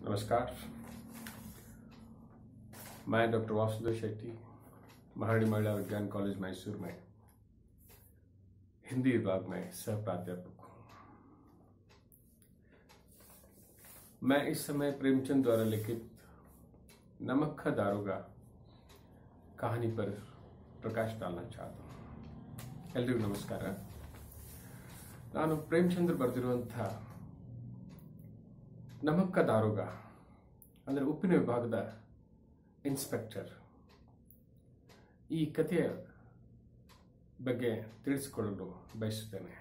नमस्कार। मैं डॉक्टर वासुदेव शेट्टी, महारानी महिला विज्ञान कॉलेज मैसूर में हिंदी विभाग में सह प्राध्यापक हूँ। मैं इस समय प्रेमचंद द्वारा लिखित नमक का दारोगा कहानी पर प्रकाश डालना चाहता हूँ। एल्रिगू नमस्कार। ನಾನು ಪ್ರೇಮಚಂದ್ರ ಬರೆದಿರುವಂಥ ನಮಕ ದಾರೋಗ ಅಂದರೆ ಉಪ್ಪಿನ ವಿಭಾಗದ ಇನ್ಸ್ಪೆಕ್ಟರ್ ಈ ಕಥೆಯ ಬಗ್ಗೆ ತಿಳಿಸಿಕೊಳ್ಳಲು ಬಯಸುತ್ತೇನೆ।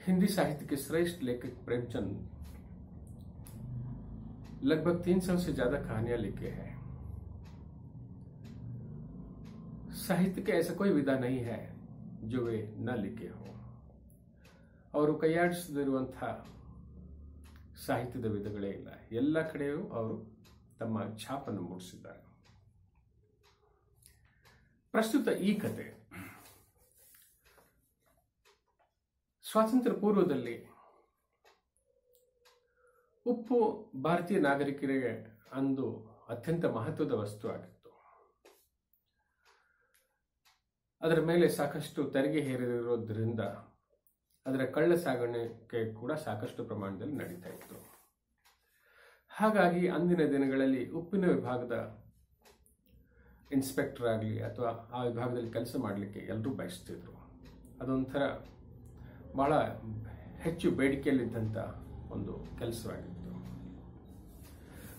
हिंदी साहित्य के श्रेष्ठ लेखक प्रेमचंद लगभग 300 से ज्यादा कहानियां लिखे हैं। साहित्य के ऐसा कोई विधा नहीं है जो वे न लिखे हो। ಅವರು ಕೈಯಾಡಿಸದಿರುವಂಥ ಸಾಹಿತ್ಯದ ವಿಧಗಳೇ ಇಲ್ಲ। ಎಲ್ಲ ಕಡೆಯೂ ಅವರು ತಮ್ಮ ಛಾಪನ್ನು ಮೂಡಿಸಿದ್ದಾರೆ। ಪ್ರಸ್ತುತ ಈ ಕತೆ ಸ್ವಾತಂತ್ರ್ಯ ಪೂರ್ವದಲ್ಲಿ ಉಪ್ಪು ಭಾರತೀಯ ನಾಗರಿಕರಿಗೆ ಅಂದು ಅತ್ಯಂತ ಮಹತ್ವದ ವಸ್ತು ಆಗಿತ್ತು। ಅದರ ಮೇಲೆ ಸಾಕಷ್ಟು ತೆರಿಗೆ ಹೇರಿರೋದ್ರಿಂದ ಅದರ ಕಳ್ಳ ಸಾಗಾಣಿಕೆ ಕೂಡ ಸಾಕಷ್ಟು ಪ್ರಮಾಣದಲ್ಲಿ ನಡೀತಾ ಇತ್ತು। ಹಾಗಾಗಿ ಅಂದಿನ ದಿನಗಳಲ್ಲಿ ಉಪ್ಪಿನ ವಿಭಾಗದ ಇನ್ಸ್ಪೆಕ್ಟರ್ ಆಗಲಿ ಅಥವಾ ಆ ವಿಭಾಗದಲ್ಲಿ ಕೆಲಸ ಮಾಡಲಿಕ್ಕೆ ಎಲ್ಲರೂ ಬಯಸ್ತಿದ್ರು। ಅದೊಂಥರ ಬಹಳ ಹೆಚ್ಚು ಬೇಡಿಕೆಯಲ್ಲಿದ್ದಂಥ ಒಂದು ಕೆಲಸವಾಗಿತ್ತು।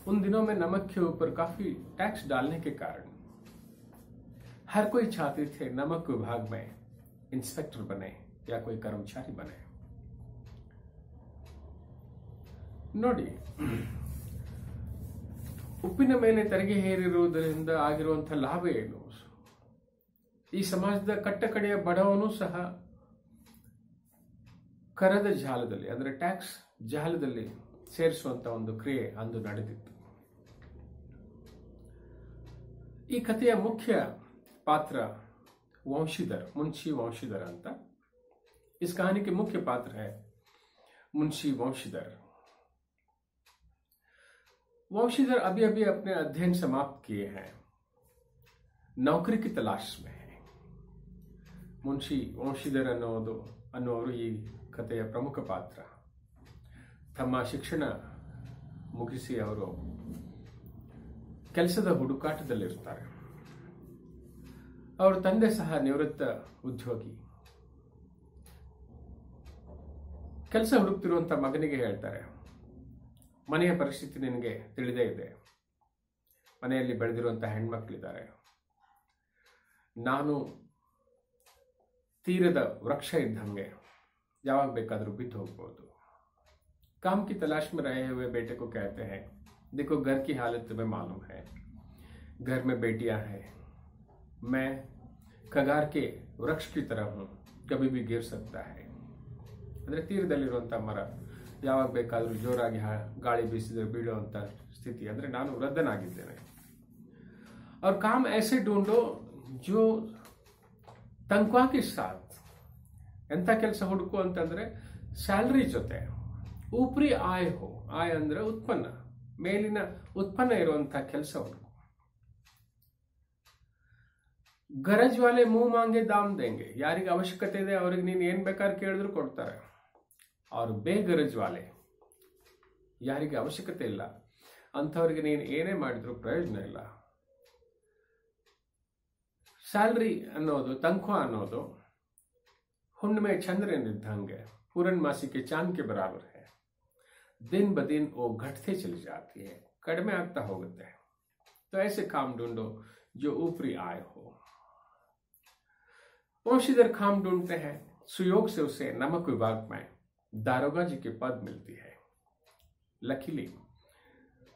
उन दिनों में नमक के ऊपर काफी टैक्स डालने के कारण हर कोई चाहते थे नमक विभाग में इंस्पेक्टर बने या कोई कर्मचारी बने। ನೋಡಿ, ಉಪ್ಪಿನ ಮೇಲೆ ತೆರಿಗೆ ಹೇರಿರುವುದರಿಂದ ಆಗಿರುವಂತಹ ಲಾಭ ಏನು? ಈ ಸಮಾಜದ ಕಟ್ಟಕಡೆಯ ಬಡವನು ಸಹ ಕರದ ಜಾಲದಲ್ಲಿ ಅಂದರೆ ಟ್ಯಾಕ್ಸ್ ಜಾಲದಲ್ಲಿ ಸೇರಿಸುವಂತ ಒಂದು ಕ್ರಿಯೆ ಅಂದು ನಡೆದಿತ್ತು। ಈ ಕಥೆಯ ಮುಖ್ಯ पात्र वंशीधर, मुंशी वंशीधर अंत। इस कहानी के मुख्य पात्र है मुंशी वंशीधर। वंशीधर अभी अभी अपने अध्ययन समाप्त किए हैं, नौकरी की तलाश में है। मुंशी वंशीधर ಅನ್ನುವರು ಈ ಕಥೆಯ ಪ್ರಮುಖ ಪಾತ್ರ। ತಮ್ಮ ಶಿಕ್ಷಣ ಮುಗಿಸಿ ಅವರು ಕೆಲಸದ ಹುಡುಕಾಟದಲ್ಲಿರುತ್ತಾರೆ। ಅವರ ತಂದೆ ಸಹ ನಿವೃತ್ತ ಉದ್ಯೋಗಿ। ಕೆಲಸ ಹುಡುಕ್ತಿರುವಂತ ಮಗನಿಗೆ ಹೇಳ್ತಾರೆ, ಮನೆಯ ಪರಿಸ್ಥಿತಿ ನಿನಗೆ ತಿಳಿದೇ ಇದೆ, ಮನೆಯಲ್ಲಿ ಬೆಳೆದಿರುವಂತಹ ಹೆಣ್ಮಕ್ಳಿದ್ದಾರೆ, ನಾನು ತೀರದ ವೃಕ್ಷ ಇದ್ದಂಗೆ ಯಾವಾಗ ಬೇಕಾದರೂ ಬಿದ್ದು ಹೋಗ್ಬೋದು। काम की तलाश में रहे हुए बेटे को कहते हैं, देखो घर की हालत तुम्हें मालूम है, घर में बेटियां हैं, मैं कगार के वृक्ष की तरह हूं, कभी भी गिर सकता है। ಅಂದ್ರೆ ತೀರದಲ್ಲಿರುವಂತಹ ಮರ ಯಾವಾಗ ಬೇಕಾದರೂ ಜೋರಾಗಿ ಗಾಳಿ ಬೀಸಿದ್ರೆ ಬೀಳುವಂತ ಸ್ಥಿತಿ, ಅಂದ್ರೆ ನಾನು ವೃದ್ಧನಾಗಿದ್ದೇನೆ। और काम ऐसे ढूंढो जो तनख्वाह के साथ, ಎಂತ ಕೆಲಸ ಹುಡುಕು ಅಂತಂದ್ರೆ ಸ್ಯಾಲರಿ ಜೊತೆ ऊपरी आय हो। आय ಅಂದ್ರೆ ಉತ್ಪನ್ನ, ಮೇಲಿನ ಉತ್ಪನ್ನ ಇರುವಂತಹ ಕೆಲಸ ಹುಡುಕು। ಗರಜ್ ವಾಲೆ मुंह मांगे दाम देंगे, ಯಾರಿಗೆ ಅವಶ್ಯಕತೆ ಇದೆ ಅವರಿಗೆ ನೀನು ಏನ್ ಬೇಕಾದ್ರೂ ಕೇಳಿದ್ರು ಕೊಡ್ತಾರೆ। और ಬೇಗರಜ್ ವಾಲೆ, ಯಾರಿಗೆ ಅವಶ್ಯಕತೆ ಇಲ್ಲ ಅಂಥವರಿಗೆ ನೀನು ಏನೇ ಮಾಡಿದ್ರು ಪ್ರಯೋಜನ ಇಲ್ಲ। ಸ್ಯಾಲರಿ ಅನ್ನೋದು, ತನಖ್ವಾಹ ಅನ್ನೋದು ಹುಣ್ಣಿಮೆ ಚಂದ್ರನಿದ್ದಂಗೆ, पूर्णमासी के चांद के बराबर है। दिन ब दिन वो घटते चली जाती है, कड़मे ಆಗ್ತಾ ಹೋಗುತ್ತೆ। तो ऐसे काम ढूंढो जो ऊपरी आय हो। वंशीधर काम ढूंढते हैं, सुयोग से उसे नमक विभाग में दारोगा जी के पद मिलती है। लकीली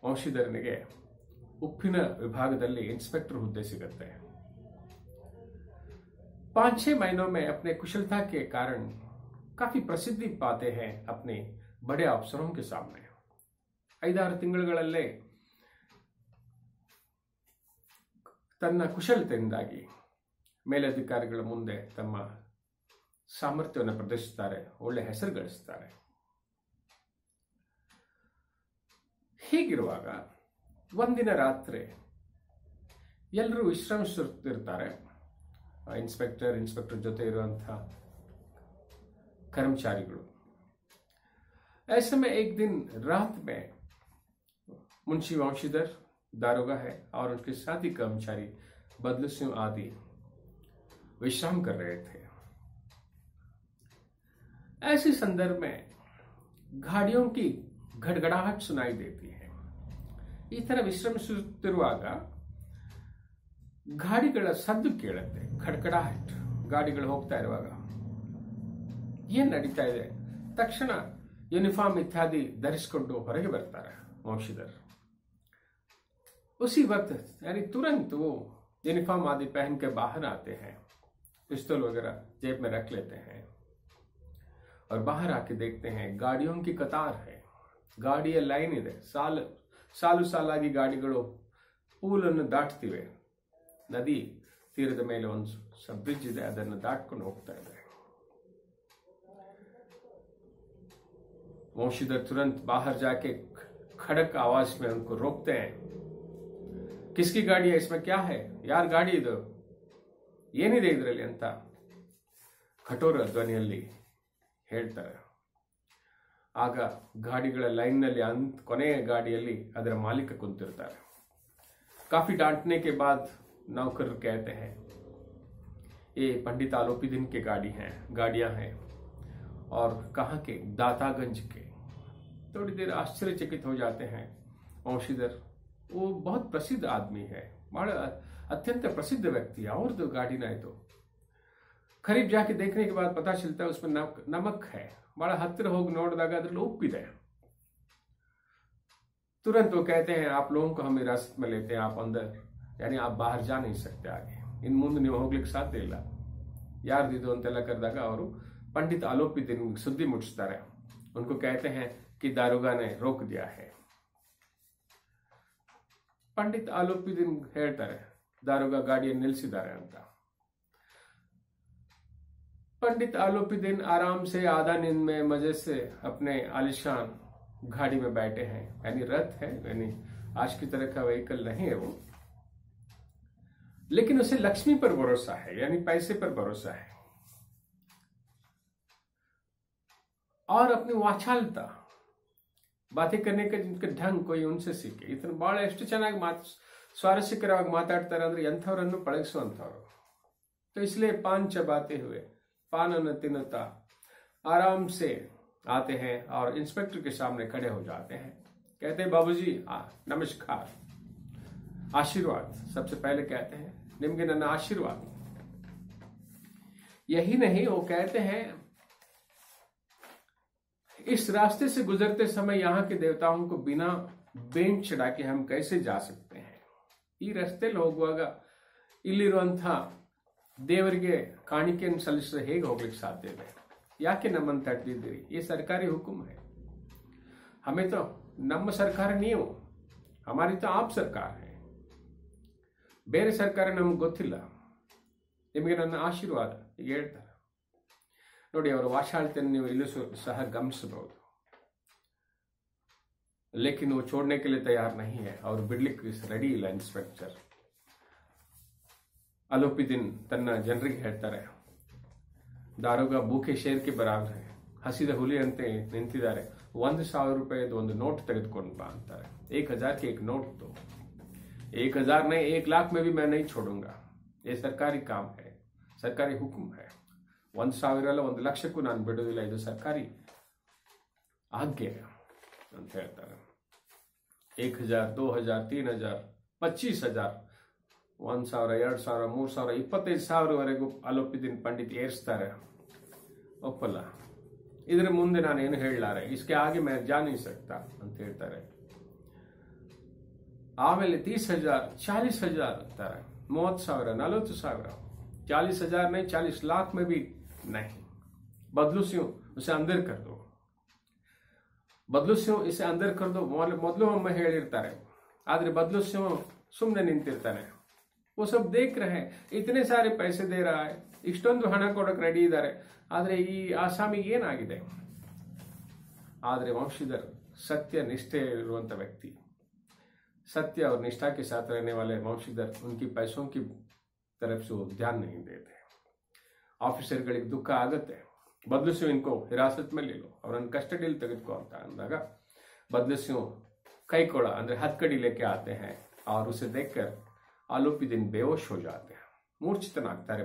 वंशीधरನಿಗೆ ಉಪ್ಪಿನ ವಿಭಾಗದಲ್ಲಿ ಇನ್ಸ್ಪೆಕ್ಟರ್ ಹುದ್ದೆ ಸಿಗುತ್ತೆ। 5-6 महीनों में अपने कुशलता के कारण काफी प्रसिद्धि पाते हैं अपने बड़े अफसरों के सामने। 5-6 ತಿಂಗಳುಗಳಲ್ಲೇ ತನ್ನ ಕುಶಲತೆಯಿಂದಾಗಿ ಮೇಲಧಿಕಾರಿಗಳ ಮುಂದೆ ತಮ್ಮ ಸಾಮರ್ಥ್ಯವನ್ನು ಪ್ರದರ್ಶಿಸ್ತಾರೆ, ಒಳ್ಳೆ ಹೆಸರು ಗಳಿಸ್ತಾರೆ. ಹೀಗಿರುವಾಗ ಒಂದಿನ ರಾತ್ರಿ ಎಲ್ಲರೂ ವಿಶ್ರಮಿಸುತ್ತಿರ್ತಾರೆ. ಇನ್ಸ್ಪೆಕ್ಟರ್ ಜೊತೆ ಇರುವಂತಹ कर्मचारीಗಳು. ऐसे में एक दिन रात में मुंशी वंशीधर दारोगा है और उनके साथी कर्मचारी बदलू सिंह आदि विश्राम कर रहे थे. ऐसे संदर्भ में गाड़ियों की गड़गड़ाहट सुनाई देती है. ಈ ತರ ವಿಶ್ರಮಿಸುತ್ತಿರುವಾಗ ಗಾಡಿಗಳ ಸದ್ದು ಕೇಳುತ್ತೆ, ಖಡ್ಕಡಾಹಟ್. ಗಾಡಿಗಳು ಹೋಗ್ತಾ ಇರುವಾಗ ಏನ್ ನಡೀತಾ ಇದೆ? ತಕ್ಷಣ यूनिफॉर्म इत्यादि धरिसिಕೊಂಡು ಹೊರಗೆ ಬರ್ತಾರೆ वंशीधर. उसी वक्त यानी तुरंत वो यूनिफॉर्म आदि पहन के बाहर आते हैं, पिस्तौल वगैरह जेब में रख लेते हैं और बाहर आके देखते हैं गाड़ियों की कतार है, ಗಾಡಿಯ ಲೈನ್ ಇದೆ. ಸಾಲಾಗಿ ಗಾಡಿಗಳು ಪೂಲನ್ನು ದಾಟ್ತಿವೆ. ನದಿ ತೀರದ ಮೇಲೆ ಒಂದು ಬ್ರಿಡ್ಜ್ ಇದೆ, ಅದನ್ನು ದಾಟ್ಕೊಂಡು ಹೋಗ್ತಾ ಇದೆ. वंशीधर तुरंत बाहर जाके खड़क आवाज में उनको रोकते हैं. किसकी गाड़ी है? इसमें क्या है? यार ಗಾಡಿ ಇದು, ಏನಿದೆ ಇದರಲ್ಲಿ ಅಂತ ಕಠೋರ ಧ್ವನಿಯಲ್ಲಿ ಹೇಳ್ತಾರೆ. ಆಗ ಗಾಡಿಗಳ ಲೈನ್ನಲ್ಲಿ ಕೊನೆಯ ಗಾಡಿಯಲ್ಲಿ ಅದರ ಮಾಲೀಕ ಕುಂತಿರ್ತಾರೆ. काफी डांटने के बाद नौकर कहते हैं ये पंडित आलोपी दिन के गाड़ियां हैं और कहाँ के? दातागंज के. थोड़ी देर आश्चर्यचकित हो जाते हैं वंशीधर. वो बहुत प्रसिद्ध आदमी है, बड़ा अत्यंत प्रसिद्ध व्यक्ति है. और तो गाड़ी ना है तो करीब जाके देखने के बाद पता चलता है उसमें नमक है. बड़ा हत्तिर होग नोड़दागा अद्रल्लि उप्पिदे. तुरंत वो कहते हैं आप लोगों को हम हिरासत में लेते हैं, आप अंदर, यानी आप बाहर जा नहीं सकते आगे, इन ಮುಂದೆ ನೀವು ಹೋಗ್ಲಿಕ್ಕೆ ಸಾಧ್ಯ ಇಲ್ಲ. ಯಾರ್ದಿದು ಅಂತೆಲ್ಲ ಕರೆದಾಗ ಅವರು पंडित आलोपी दिन सुद्दी मुट्स्तारे. उनको कहते हैं कि दारोगा ने रोक दिया है. पंडित आलोपी दिन ಹೇಳ್ತಾರೆ दारोगा ಗಾಡಿಯನ್ನು ನಿಲ್ಲಿಸಿದ್ದಾರೆ ಅಂತ. पंडित आलोपी दिन आराम से आधा नींद में मजे से अपने आलिशान गाड़ी में बैठे हैं. यानी रथ है, यानी आज की तरह का व्हीकल नहीं है वो, लेकिन उसे लक्ष्मी पर भरोसा है, यानी पैसे पर भरोसा है. और अपनी वाचालता, बातें करने का जिनका ढंग कोई उनसे सीखे. इतना बड़ा ಎಷ್ಟು ಚೆನ್ನಾಗಿ स्वारस्यकरವಾಗಿ ಮಾತಾಡ್ತಾರೆ ಅಂದ್ರೆ ಎಂಥವರನ್ನು ಪಳಗಿಸುವಂಥವ್ರು. तो इसलिए पान चबाते हुए, पान तिन्नुत्ता आराम से आते हैं और इंस्पेक्टर के सामने खड़े हो जाते हैं. कहते हैं बाबूजी नमस्कार, आशीर्वाद. सबसे पहले कहते हैं निम्गे ನನ್ನ आशीर्वाद. यही नहीं, वो कहते हैं इस रास्ते से गुजरते समय यहाँ के देवताओं को बिना बेंच चढ़ा के हम कैसे जा सकते हैं? ಈ ರಸ್ತೆಯಲ್ಲಿ ಹೋಗುವಾಗ ಇಲ್ಲಿರುವಂಥ ದೇವರಿಗೆ ಕಾಣಿಕೆಯನ್ನು ಸಲ್ಲಿಸಿದ್ರೆ ಹೇಗೆ ಹೋಗ್ಲಿಕ್ಕೆ ಸಾಧ್ಯ ಇದೆ? ಯಾಕೆ ನಮ್ಮನ್ನು ತಡೆದಿದ್ದೀರಿ? ये सरकारी हुक्म है. हमें तो ನಮ್ಮ ಸರ್ಕಾರ ನೀವು, हमारी तो आप सरकार है. ಬೇರೆ ಸರ್ಕಾರ ನಮ್ಗೆ ಗೊತ್ತಿಲ್ಲ, ನಿಮಗೆ ನನ್ನ ಆಶೀರ್ವಾದ ಈಗ ಹೇಳ್ತಾರೆ. ನೋಡಿ, ಅವರ ವಾಚಾಳತೆಯನ್ನು ನೀವು इल्लू सह गमनिसಬಹುದು. लेकिन वो छोड़ने के लिए तैयार नहीं है और बिडलिಕ್ಕೆ ರೆಡಿ ಇಲ್ಲ ಇನ್ಸ್ಪೆಕ್ಟರ್. आलोपी दिन ತನ್ನ ಜನರಿಗೆ ಹೇಳ್ತಾರೆ दारोगा भूखे शेर के बराबर है, ಹಸಿದ ಹುಲಿಯಂತೆ ನಿಂತಿದ್ದಾರೆ, 1,000 ರೂಪಾಯಿದು ಒಂದು ನೋಟ್ ತೆಗೆದುಕೊಂಡು ಬಾ ಅಂತಾರೆ. 1,000 के एक नोट दो. 1,000 नहीं, 1,00,000 में भी मैं नहीं छोड़ूंगा. ये सरकारी काम है, सरकारी हुक्म है. 1,000 ಅಲ್ಲ, 1,00,000ಕ್ಕೂ ನಾನು ಬಿಡೋದಿಲ್ಲ, ಇದು ಸರ್ಕಾರಿ ಆಜ್ಞೆ ಅಂತ ಹೇಳ್ತಾರೆ. 1,000, 2,000, 3,000, 25,000, 1,000, 2,000, 3,000, 25,000ವರೆಗೂ ಆಲೋಪಿ ದಿನ ಪಂಡಿತ್ ಏರಿಸ್ತಾರೆ. ಒಪ್ಪಲ್ಲ, ಇದರ ಮುಂದೆ ನಾನು ಏನು ಹೇಳಲಾರೆ, इसके आगे मैं जा नहीं सकता ಅಂತ ಹೇಳ್ತಾರೆ. ಆಮೇಲೆ 30,000, 40,000 ಅಂತಾರೆ. 30,000, 40,000, 40,000 नहीं, 40,00,000 में भी नहीं. बदलू सिंह उसे अंदर कर दो, बदलू सिंह इसे अंदर कर दो ಮೊದಲು ಒಮ್ಮೆ ಹೇಳಿರ್ತಾರೆ. ಆದ್ರೆ ಬದಲು सिंह ಸುಮ್ಮನೆ ನಿಂತಿರ್ತಾನೆ. वो सब देख रहे हैं, इतने सारे पैसे दे रहा है, ಇಷ್ಟೊಂದು ಹಣ ಕೊಡಕ್ಕೆ ರೆಡಿ ಇದ್ದಾರೆ. ಆದರೆ ಈ ಆಸಾಮಿಗೆ ಏನಾಗಿದೆ? ಆದರೆ ವಂಶೀಧರ್ सत्य निष्ठे इरुವಂತ व्यक्ति, सत्य और निष्ठा के साथ रहने वाले वंशीधर उनकी पैसों की तरफ से ध्यान नहीं देते. ಆಫೀಸರ್ಗಳಿಗೆ ದುಃಖ ಆಗುತ್ತೆ, ಬದಲಿಸು इनको हिरासत में ले लो, ಅವರನ್ನು ಕಸ್ಟಡಿಯಲ್ಲಿ ತೆಗೆದುಕೋ ಅಂತ ಅಂದಾಗ बदलिसु ಕೈಕೊಳ ಅಂದ್ರೆ ಹತ್ಕಡಿ लेके आते हैं और उसे देखकर आलोपी दिन बेहोश हो जाते हैं, ಮೂರ್ಛಿತನಾಗ್ತಾರೆ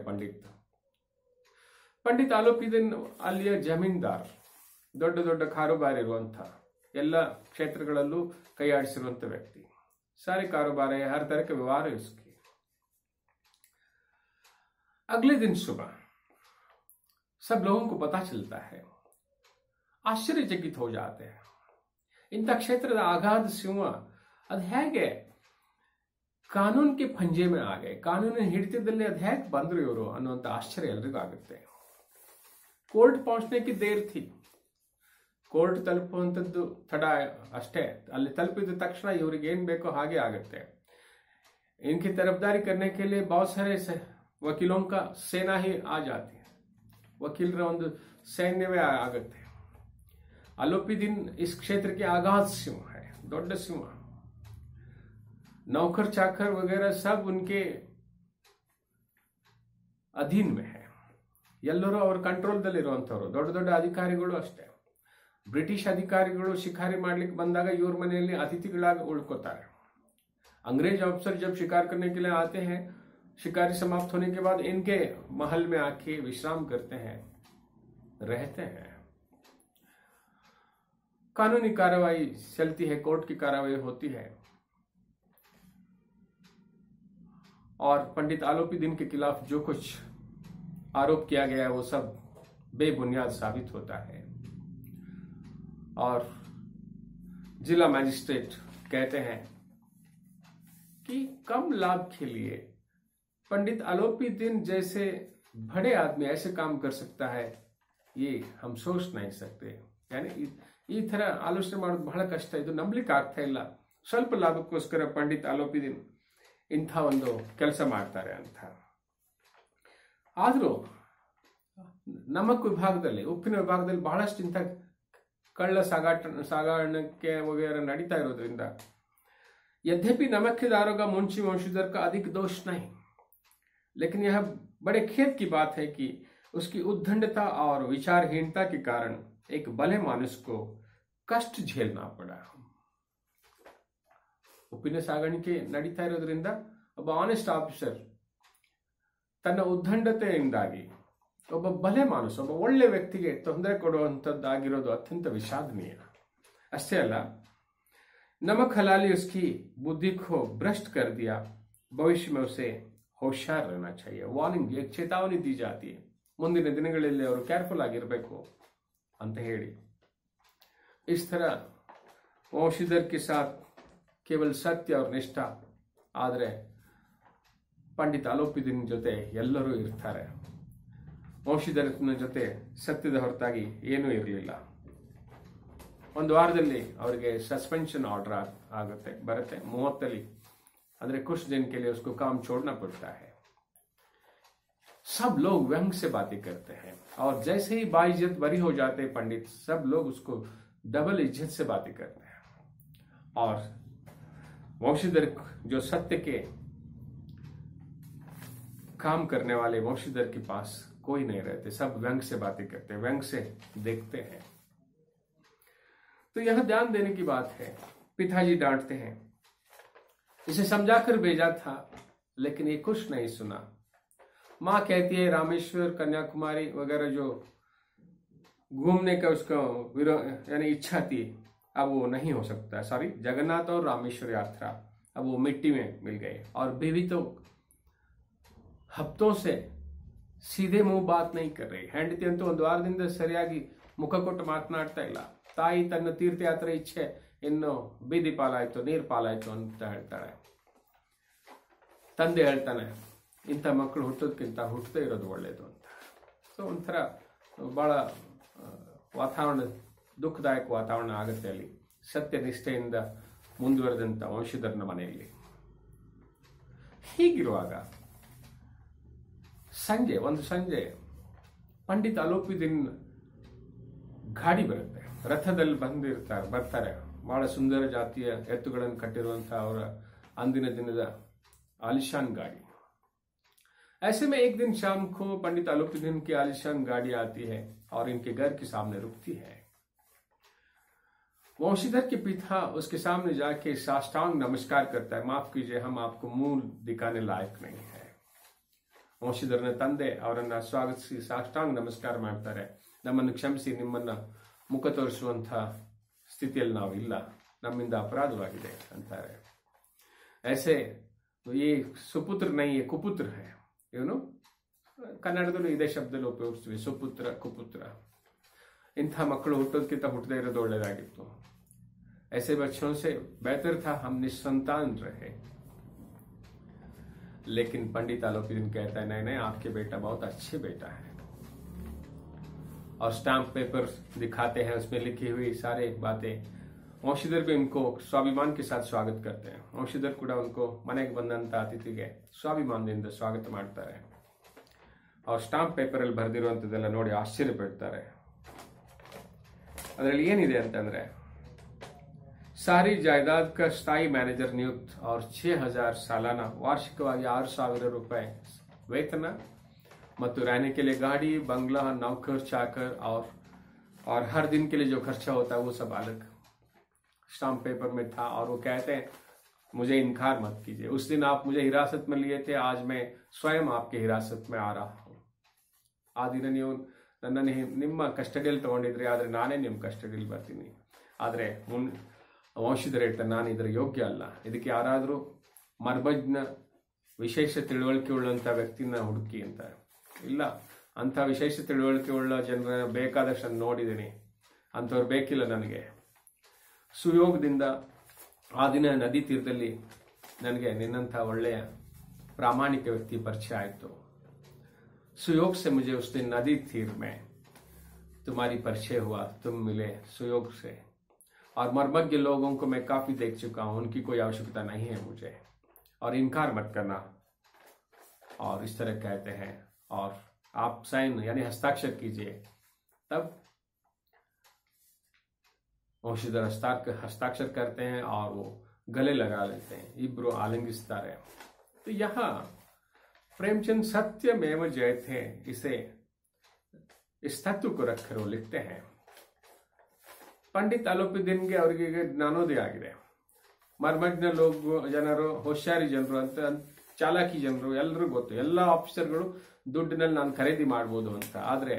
पंडित आलोपी दिन ಅಲ್ಲಿಯ ಜಮೀನ್ದಾರ್, ದೊಡ್ಡ ದೊಡ್ಡ ಕಾರೋಬಾರ್ ಇರುವಂತ ಎಲ್ಲ क्षेत्रಗಳಲ್ಲೂ ಕೈಯಾಡಿಸಿರುವಂತ ವ್ಯಕ್ತಿ. सारे कारोबार है, हर तरह के व्यवहार है उसके. अगले दिन सुबह सब लोगों को पता चलता है, आश्चर्यचकित हो जाते हैं. ಇಂಥ ಕ್ಷೇತ್ರದ ಅಗಾಧ ಸಿಂಹ ಅದು ಹೇಗೆ ಕಾನೂನಿಗೆ ಪಂಜೆ ಮೇಲೆ ಆಗೆ, ಕಾನೂನಿನ ಹಿಡಿತದಲ್ಲಿ ಅದು ಹೇಗೆ ಬಂದ್ರು ಇವರು ಅನ್ನುವಂಥ ಆಶ್ಚರ್ಯ ಎಲ್ರಿಗೂ ಆಗುತ್ತೆ. ಕೋರ್ಟ್ ಪहुंचने की देर थी, ಕೋರ್ಟ್ ತಲುಪುವಂಥದ್ದು ತಡ ಅಷ್ಟೇ. ಅಲ್ಲಿ ತಲುಪಿದ ತಕ್ಷಣ ಇವರಿಗೆ ಏನ್ ಬೇಕೋ ಹಾಗೆ ಆಗುತ್ತೆ. इनकी तरफदारी करने के लिए बहुत सारे वकीलों का सेना ही आ जाती है, वकीलರ ಒಂದು ಸೈನ್ಯವೇ ಆಗುತ್ತೆ. आलोपी दिन इस क्षेत्र के आगाध सिंह है, दौड़ सिंह. नौकर चाकर वगैरह सब उनके अधीन में है. ಎಲ್ಲರೂ ಅವರ ಕಂಟ್ರೋಲ್ದಲ್ಲಿರುವಂಥವ್ರು, ದೊಡ್ಡ ದೊಡ್ಡ ಅಧಿಕಾರಿಗಳು ಅಷ್ಟೇ. ಬ್ರಿಟಿಷ್ ಅಧಿಕಾರಿಗಳು ಶಿಕಾರಿ ಮಾಡ್ಲಿಕ್ಕೆ ಬಂದಾಗ ಇವ್ರ ಮನೆಯಲ್ಲಿ ಅತಿಥಿಗಳಾಗಿ ಉಳ್ಕೋತಾರೆ. अंग्रेज अफसर जब शिकार करने के लिए आते हैं, शिकारी समाप्त होने के बाद इनके महल में आके विश्राम करते हैं, रहते हैं. कानूनी कार्रवाई चलती है, कोर्ट की कार्रवाई होती है और पंडित आलोपी दिन के खिलाफ जो कुछ आरोप किया गया है वो सब बेबुनियाद साबित होता है. और जिला मैजिस्ट्रेट कहते हैं कि कम लाभ के लिए पंडित आलोपी दिन जैसे बड़े आदमी ऐसे काम कर सकता है, ये हम सोच नहीं सकते. यानी ಈ ತರ ಆಲೋಚನೆ ಮಾಡೋದು ಬಹಳ ಕಷ್ಟ, ಇದು ನಂಬಲಿಕ್ಕೆ ಆಗ್ತಾ ಇಲ್ಲ. ಸ್ವಲ್ಪ ಲಾಭಕ್ಕೋಸ್ಕರ ಪಂಡಿತ್ ಆಲೋಪಿ ದಿನ್ ಇಂಥ ಒಂದು ಕೆಲಸ ಮಾಡ್ತಾರೆ ಅಂತ. ಆದರೂ ನಮಕ್ ವಿಭಾಗದಲ್ಲಿ, ಉಪ್ಪಿನ ವಿಭಾಗದಲ್ಲಿ ಬಹಳಷ್ಟು ಇಂಥ ಕಳ್ಳ ಸಾಗಾಣಿಕೆ वगैरह ನಡೀತಾ ಇರೋದ್ರಿಂದ यद्यपि नमक के दारोगा मुंशी वंशीधर का अधिक दोष नहीं, लेकिन यह बड़े खेद की बात है कि उसकी उद्दंडता और विचारहीनता के कारण एक भले मानुष को कष्ट झेलना पड़ा. ಉಪ್ಪಿನ ಸಾಗಾಣಿಕೆ ನಡೀತಾ ಇರೋದ್ರಿಂದ ಒಬ್ಬ ಆನೆಸ್ಟ್ ಆಫೀಸರ್ ತನ್ನ ಉದ್ದಂಡತೆಯಿಂದಾಗಿ ಒಬ್ಬ ಭಲೆ ಮಾನುಸ್, ಒಬ್ಬ ಒಳ್ಳೆ ವ್ಯಕ್ತಿಗೆ ತೊಂದರೆ ಕೊಡುವಂತದ್ದಾಗಿರೋದು ಅತ್ಯಂತ ವಿಷಾದನೀಯ. ಅಷ್ಟೇ ಅಲ್ಲ, नमक हलाली उसकी बुद्धि को भ्रष्ट कर दिया, भविष्य में उसे होशियार रहना चाहिए. वार्निंग, एक चेतावनी दी जाती है, ಮುಂದಿನ ದಿನಗಳಲ್ಲಿ ಅವರು ಕೇರ್ಫುಲ್ ಆಗಿರಬೇಕು ಅಂತ ಹೇಳಿ. इस तरह वंशीधर के साथ केवल सत्य और निष्ठा, ಆದರೆ ಪಂಡಿತ್ ಆಲೋಪಿ ದಿನ್ ಜೊತೆ ಎಲ್ಲರೂ ಇರ್ತಾರೆ. ವಂಶೀಧರನ ಜೊತೆ ಸತ್ಯದ ಹೊರತಾಗಿ ಏನೂ ಇರಲಿಲ್ಲ. ಒಂದು ವಾರದಲ್ಲಿ ಅವರಿಗೆ सस्पेंशन ऑर्डर आगते बरते 30 ಅಂದ್ರೆ कुछ दिन के लिए उसको काम छोड़ना पड़ता है. सब लोग व्यंग से बातें करते हैं और जैसे ही बाइज्जत बरी हो जाते पंडित, सब लोग उसको डबल इज्जत से बातें करते हैं. और वंशीधर जो सत्य के काम करने वाले वंशीधर के पास कोई नहीं रहते, सब व्यंग से बातें करते हैं, व्यंग से देखते हैं. तो यह ध्यान देने की बात है. पिताजी डांटते हैं, इसे समझाकर भेजा था लेकिन ये कुछ नहीं सुना. माँ कहती है रामेश्वर, कन्याकुमारी वगैरह जो घूमने का उसका यानी इच्छा थी, अब वो नहीं हो सकता. सॉरी, जगन्नाथ और रामेश्वर यात्रा अब वो मिट्टी में मिल गए. और बीवी तो हफ्तों से सीधे मुंह बात नहीं कर रही. ಹೆಂಡತಿ ಅಂತೂ ಒಂದು ವಾರದಿಂದ ಸರಿಯಾಗಿ ಮುಖ ಕೊಟ್ಟು ಮಾತನಾಡ್ತಾ ಇಲ್ಲ. ತಾಯಿ ತನ್ನ ತೀರ್ಥಯಾತ್ರೆ ಇಚ್ಛೆ ಇನ್ನು ಬೀದಿ ಪಾಲಾಯ್ತು, ನೀರು ಪಾಲಾಯ್ತು ಅಂತ ಹೇಳ್ತಾಳೆ. ತಂದೆ ಹೇಳ್ತಾನೆ, ಇಂಥ ಮಕ್ಕಳು ಹುಟ್ಟೋದಕ್ಕಿಂತ ಹುಟ್ಟದೇ ಇರೋದು ಒಳ್ಳೇದು ಅಂತ. ಸೊ ಒಂಥರ ಬಹಳ ವಾತಾವರಣ, ದುಃಖದಾಯಕ ವಾತಾವರಣ ಆಗುತ್ತೆ ಅಲ್ಲಿ, ಸತ್ಯ ನಿಷ್ಠೆಯಿಂದ ಮುಂದುವರೆದಂಥ ವಂಶೀಧರನ ಮನೆಯಲ್ಲಿ. ಹೀಗಿರುವಾಗ ಒಂದು ಸಂಜೆ ಪಂಡಿತ್ ಅಲೋಪಿದಿನ್ ಗಾಡಿ ಬರುತ್ತೆ, ರಥದಲ್ಲಿ ಬರ್ತಾರೆ. ಬಹಳ ಸುಂದರ ಜಾತಿಯ ಎತ್ತುಗಳನ್ನು ಕಟ್ಟಿರುವಂತಹ ಅವರ अंदिन दिन आलिशान गाड़ी। ऐसे में एक दिन शाम को पंडित अलोपीदीन की आलिशान गाड़ी आती है और इनके घर के सामने रुकती है। वंशीधर के पिता उसके सामने जाके साष्टांग नमस्कार करता है, माफ कीजिए हम आपको मुंह दिखाने लायक नहीं है। वंशीधर ತಂದೆ ಅವರನ್ನ ಸ್ವಾಗತಿಸಿ ಸಾಷ್ಟಾಂಗ ನಮಸ್ಕಾರ ಮಾಡ್ತಾರೆ, ನಮ್ಮನ್ನು ಕ್ಷಮಿಸಿ, ನಿಮ್ಮನ್ನ ಮುಖ ತೋರಿಸುವಂತ ಸ್ಥಿತಿಯಲ್ಲಿ ನಾವು ಇಲ್ಲ, ನಮ್ಮಿಂದ ಅಪರಾಧವಾಗಿದೆ ಅಂತಾರೆ। ऐसे ये सुपुत्र नहीं है, कुपुत्र है। ಏನು ಕನ್ನಡದಲ್ಲೂ ಇದೇ ಶಬ್ದದಲ್ಲಿ ಉಪಯೋಗಿಸ್ತೀವಿ, ಸುಪುತ್ರ ಕುಪುತ್ರ। ಇಂಥ ಮಕ್ಕಳು ಹುಟ್ಟೋದಕ್ಕಿಂತ ಹುಟ್ಟದೇ ಇರೋದು ಒಳ್ಳೆಯದಾಗಿತ್ತು। ऐसे बच्चों से बेहतर था हम निसंतान रहे। लेकिन पंडित अलोपीदीन कहता है नहीं नहीं, आपके बेटा बहुत अच्छे बेटा है। और स्टाम्प पेपर दिखाते हैं, उसमें लिखी हुई सारे बातें। वंशीधर भी उनको स्वाभिमान के साथ स्वागत करते हैं। वंशीधर ಕೂಡ उनको ಮನೆಗೆ ಬಂದಂತ ಅತಿಥಿಗೆ ಸ್ವಾಭಿಮಾನದಿಂದ ಸ್ವಾಗತ ಮಾಡ್ತಾರೆ। और ಸ್ಟಾಂಪ್ ಪೇಪರ್ ಅಲ್ಲಿ ಬರೆದಿರುವಂತದೆಲ್ಲ ನೋಡಿ ಆಶ್ಚರ್ಯ ಪಡ್ತಾರೆ। ಅದರಲ್ಲಿ ಏನಿದೆ ಅಂತಂದ್ರೆ, सारी जायदाद का स्थायी मैनेजर नियुक्त और 6000 सालाना वार्षिकವಾಗಿ 6000 ರೂಪಾಯಿ ವೇತನ ಮತ್ತು रहने के लिए गाड़ी, बंगला, नौकर चाकर और हर दिन के लिए जो खर्चा होता है वो सब अलग स्टाम्प पेपर में था। और वो कहते हैं मुझे इनकार मत कीजिए, उस दिन आप मुझे हिरासत में लिए थे, आज मैं स्वयं आपके हिरासत में आ रहा हूं। आ दिन ನೀವು ನನ್ನನ್ನು ನಿಮ್ಮ ಕಸ್ಟಡಿಯಲ್ಲಿ ತಗೊಂಡಿದ್ರಿ, ಆದ್ರೆ ನಾನೇ ನಿಮ್ಮ ಕಸ್ಟಡಿಯಲ್ಲಿ ಬರ್ತೀನಿ। ಆದ್ರೆ ವಂಶೀಧರ ಹೇಳ್ತಾರೆ ನಾನು ಇದರ ಯೋಗ್ಯ ಅಲ್ಲ, ಇದಕ್ಕೆ ಯಾರಾದರೂ ಮರ್ಮಜ್ಞ ವಿಶೇಷ ತಿಳುವಳಿಕೆ ಉಳ್ಳಂತ ವ್ಯಕ್ತಿನ ಹುಡುಕಿ ಅಂತಾರೆ। ಇಲ್ಲ, ಅಂತ ವಿಶೇಷ ತಿಳುವಳಿಕೆ ಉಳ್ಳ ಜನರ ಬೇಕಾದಷ್ಟು ನೋಡಿದ್ದೀನಿ, ಅಂಥವ್ರು ಬೇಕಿಲ್ಲ ನನಗೆ। ಸುಯೋಗದಿಂದ ಆ ದಿನ ನದಿ ತೀರದಲ್ಲಿ ನನಗೆ ನಿನ್ನಂಥ ಒಳ್ಳೆಯ ಪ್ರಾಮಾಣಿಕ ವ್ಯಕ್ತಿ ಪರಿಚಯ ಆಯಿತು। सुयोग से मुझे उस दिन नदी तीर में तुम्हारी परिचय हुआ, तुम मिले सुयोग से। और मर्मज्ञ लोगों को मैं काफी देख चुका हूं, उनकी कोई आवश्यकता नहीं है मुझे, और इनकार मत करना। और इस तरह कहते हैं, और आप साइन यानी हस्ताक्षर कीजिए। तब वंशीधर हस्ताक्षर करते हैं और वो गले लगा लेते हैं, इब्रो आलिंगिस्तारे। तो यहाँ प्रेमचंद सत्यमेव जयते इसे इस तत्व को रखकर वो लिखते हैं। पंडित ಅಲೋಪೀದಿನ್ಗೆ ಅವರಿಗೆ ಜ್ಞಾನೋದಯ ಆಗಿದೆ। ಮರ್ಮಜ್ಞ ಜನರು, ಹೋಶಿಯಾರಿ ಜನರು ಅಂತ, ಚಾಲಾಕಿ ಜನರು ಎಲ್ಲರೂ ಗೊತ್ತು, ಎಲ್ಲ ಆಫೀಸರ್ಗಳು ದುಡ್ಡಿನಲ್ಲಿ ನಾನು ಖರೀದಿ ಮಾಡ್ಬೋದು ಅಂತ। ಆದ್ರೆ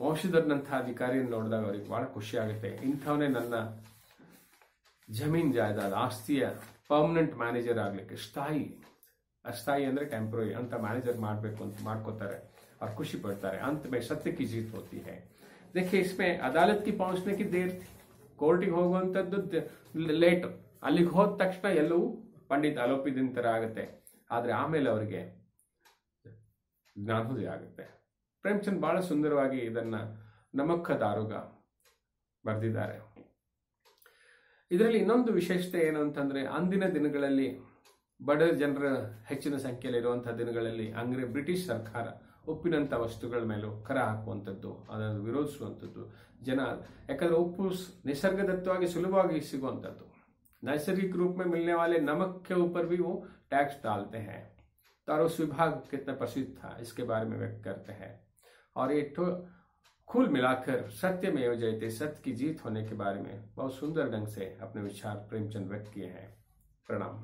ವಂಶೀಧರ್ನಂತಹ ಅಧಿಕಾರಿಯನ್ನು ನೋಡಿದಾಗ ಅವರಿಗೆ ಬಹಳ ಖುಷಿ ಆಗುತ್ತೆ, ಇಂಥವನೇ ನನ್ನ ಜಮೀನ್ ಜಾಯದಾದ ಆಸ್ತಿಯ ಪರ್ಮನೆಂಟ್ ಮ್ಯಾನೇಜರ್ ಆಗ್ಲಿಕ್ಕೆ, अस्थाई ಅಂದ್ರೆ टेम्पररी ಅಂತ मैनेजर ಮಾಡಬೇಕು ಅಂತ ಮಾಡ್ಕೋತಾರೆ और खुशी पड़ता है। अंत में सत्य की जीत होती है। देखिए, इसमें अदालत की पहुंचने की देर थी, कोर्टिಗೆ ಹೋಗುವಂತದ್ದು ಲೇಟ್, ಅಲ್ಲಿಗೆ ಹೋದ ತಕ್ಷಣ ಎಲ್ಲವೂ ಪಂಡಿತ್ ಅಲೋಪೀದಿನ್ ತರ ಆಗುತ್ತೆ, ಆದ್ರೆ ಆಮೇಲೆ ಅವರಿಗೆ ಜ್ಞಾನೋದಯ ಆಗುತ್ತೆ। ಪ್ರೇಮಚಂದ್ ಬಹಳ ಸುಂದರವಾಗಿ ಇದನ್ನ ನಮಕ್ಕ ದಾರುಗ ಬರೆದಿದ್ದಾರೆ। ಇದರಲ್ಲಿ ಇನ್ನೊಂದು ವಿಶೇಷತೆ ಏನು ಅಂತಂದ್ರೆ, ಅಂದಿನ ದಿನಗಳಲ್ಲಿ ಬಡ ಜನರ ಹೆಚ್ಚಿನ ಸಂಖ್ಯೆಯಲ್ಲಿ ಇರುವಂತಹ ದಿನಗಳಲ್ಲಿ ಬ್ರಿಟಿಷ್ ಸರ್ಕಾರ ಉಪ್ಪಿನಂತ ವಸ್ತುಗಳ ಮೇಲೂ ಕರ ಹಾಕುವಂಥದ್ದು, ಅದನ್ನು ವಿರೋಧಿಸುವಂಥದ್ದು ಜನ, ಯಾಕಂದ್ರೆ ಉಪ್ಪು निसर्गदत्तವಾಗಿ ಸುಲಭವಾಗಿ ಸಿಗುವಂಥದ್ದು, नैसर्गिक रूप में मिलने वाले नमक के ऊपर भी वो टैक्स डालते हैं। तो उस विभाग कितना प्रसिद्ध था इसके बारे में व्यक्त करते हैं। और ये कुल मिलाकर सत्यमेव जयते, सत्य की जीत होने के बारे में बहुत सुंदर ढंग से अपने विचार प्रेमचंद व्यक्त किए हैं। प्रणाम।